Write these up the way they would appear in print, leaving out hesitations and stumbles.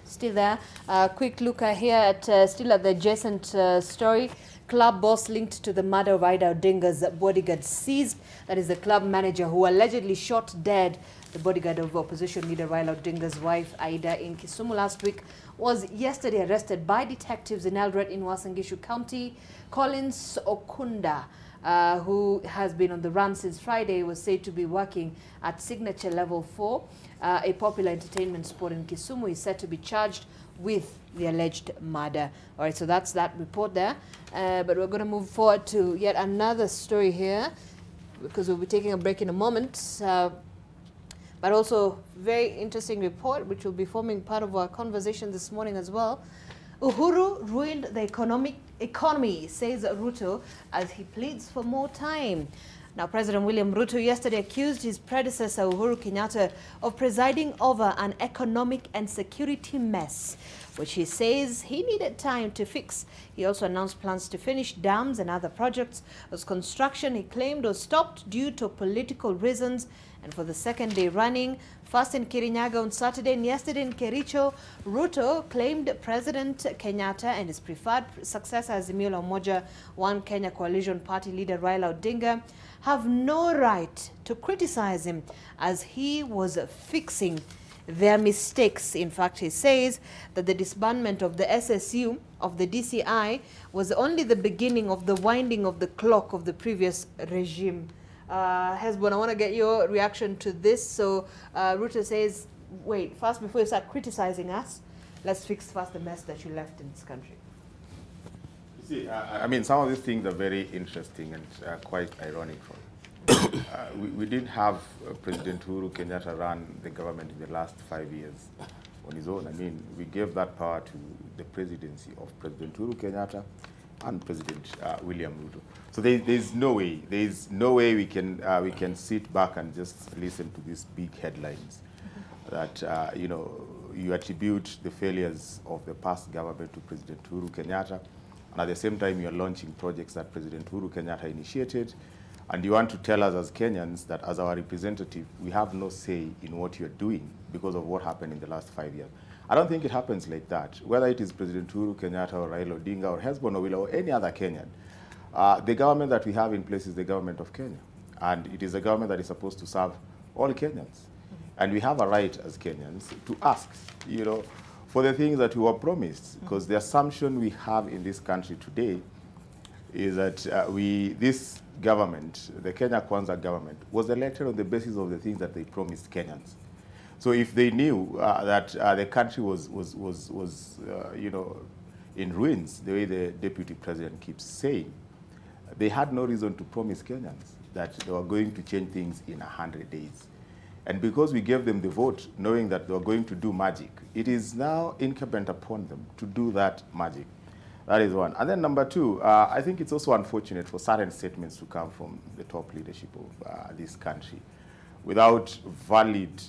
Still there. Quick look here at still at the adjacent story. Club boss linked to the murder of Ida Odinga's bodyguard seized. That is the club manager who allegedly shot dead the bodyguard of opposition leader Raila Odinga's wife Ida in Kisumu last week. Was yesterday arrested by detectives in Eldoret in Uasin Gishu County. Collins Okunda, who has been on the run since Friday, was said to be working at Signature Level 4, a popular entertainment spot in Kisumu. Is said to be charged with the alleged murder. All right, so that's that report there. But we're going to move forward to yet another story here, because we'll be taking a break in a moment. But also very interesting report, which will be forming part of our conversation this morning as well. Uhuru ruined the economy, says Ruto, as he pleads for more time. Now, President William Ruto yesterday accused his predecessor, Uhuru Kenyatta, of presiding over an economic and security mess, which he says he needed time to fix. He also announced plans to finish dams and other projects whose construction he claimed was stopped due to political reasons. And for the second day running, first in Kirinyaga on Saturday and yesterday in Kericho, Ruto claimed President Kenyatta and his preferred successor, Azimio la Umoja One Kenya Coalition Party leader Raila Odinga, have no right to criticize him as he was fixing their mistakes. In fact, he says that the disbandment of the SSU of the DCI was only the beginning of the winding of the clock of the previous regime. Hesbon, I want to get your reaction to this. So Ruto says, wait, first before you start criticizing us, let's fix first the mess that you left in this country. You see, I mean, some of these things are very interesting and quite ironic. We didn't have President Uhuru Kenyatta run the government in the last 5 years on his own. I mean, we gave that power to the presidency of President Uhuru Kenyatta and President William Ruto. So there's no way we can sit back and just listen to these big headlines that you attribute the failures of the past government to President Uhuru Kenyatta, and at the same time you're launching projects that President Uhuru Kenyatta initiated, and you want to tell us as Kenyans that as our representative we have no say in what you're doing because of what happened in the last 5 years. I don't think it happens like that. Whether it is President Uhuru Kenyatta or Raila Odinga or Hesbon Owila or any other Kenyan, the government that we have in place is the government of Kenya. And it is a government that is supposed to serve all Kenyans. And we have a right as Kenyans to ask, for the things that we were promised. Because the assumption we have in this country today is that this government, the Kenya Kwanza government, was elected on the basis of the things that they promised Kenyans. So if they knew that the country was in ruins, the way the deputy president keeps saying, they had no reason to promise Kenyans that they were going to change things in 100 days. And because we gave them the vote, knowing that they were going to do magic, it is now incumbent upon them to do that magic. That is one. And then number two, I think it's also unfortunate for certain statements to come from the top leadership of this country without valid,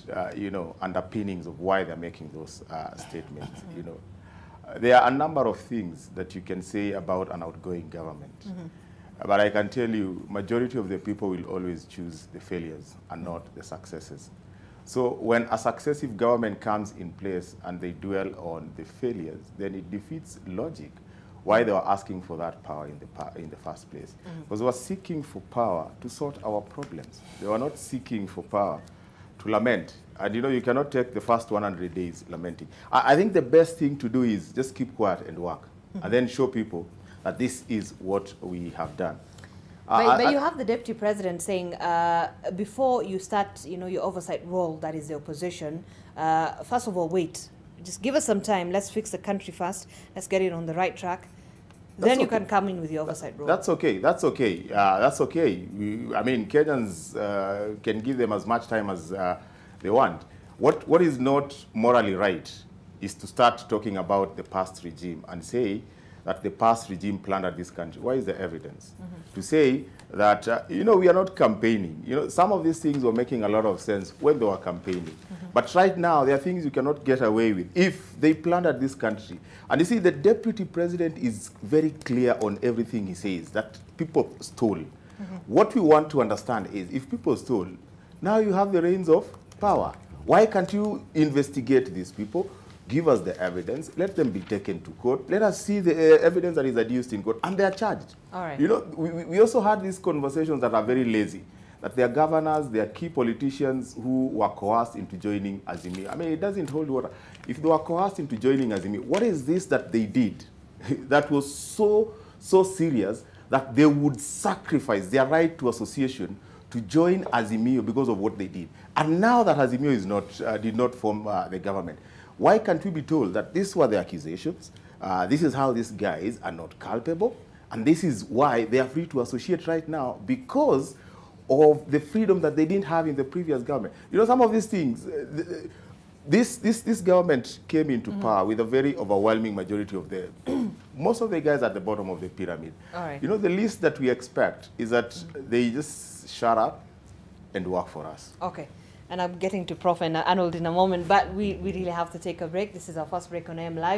underpinnings of why they're making those statements. There are a number of things that you can say about an outgoing government. But I can tell you, majority of the people will always choose the failures and not the successes. So when a successive government comes in place and they dwell on the failures, then it defeats logic why they were asking for that power in the first place. Because they were seeking for power to sort our problems. They were not seeking for power to lament. And you cannot take the first 100 days lamenting. I think the best thing to do is just keep quiet and work, and then show people that this is what we have done. But you have the deputy president saying, before you start, your oversight role, that is the opposition, first of all, wait. Just give us some time. Let's fix the country first. Let's get it on the right track. Then you can come in with your oversight role. That's okay. That's okay. That's okay. I mean, Kenyans can give them as much time as they want. What is not morally right is to start talking about the past regime and say that the past regime plundered this country. Why is the evidence? To say that, we are not campaigning. Some of these things were making a lot of sense when they were campaigning. But right now, there are things you cannot get away with if they plundered this country. And you see, the deputy president is very clear on everything he says, that people stole. What we want to understand is, if people stole, now you have the reins of power. Why can't you investigate these people? give us the evidence, let them be taken to court, let us see the evidence that is adduced in court, and they are charged. All right. You know, we also had these conversations that are very lazy, that there are governors, there are key politicians who were coerced into joining Azimio. I mean, it doesn't hold water. If they were coerced into joining Azimio, what is this that they did that was so serious that they would sacrifice their right to association to join Azimio because of what they did? And now that Azimio is not, did not form the government, why can't we be told that these were the accusations, this is how these guys are not culpable, and this is why they are free to associate right now because of the freedom that they didn't have in the previous government? You know, some of these things, this government came into power with a very overwhelming majority of the, most of the guys at the bottom of the pyramid. All right. You know, the least that we expect is that they just shut up and work for us. Okay. And I'm getting to Prof and Arnold in a moment, but we really have to take a break. This is our first break on AM Live.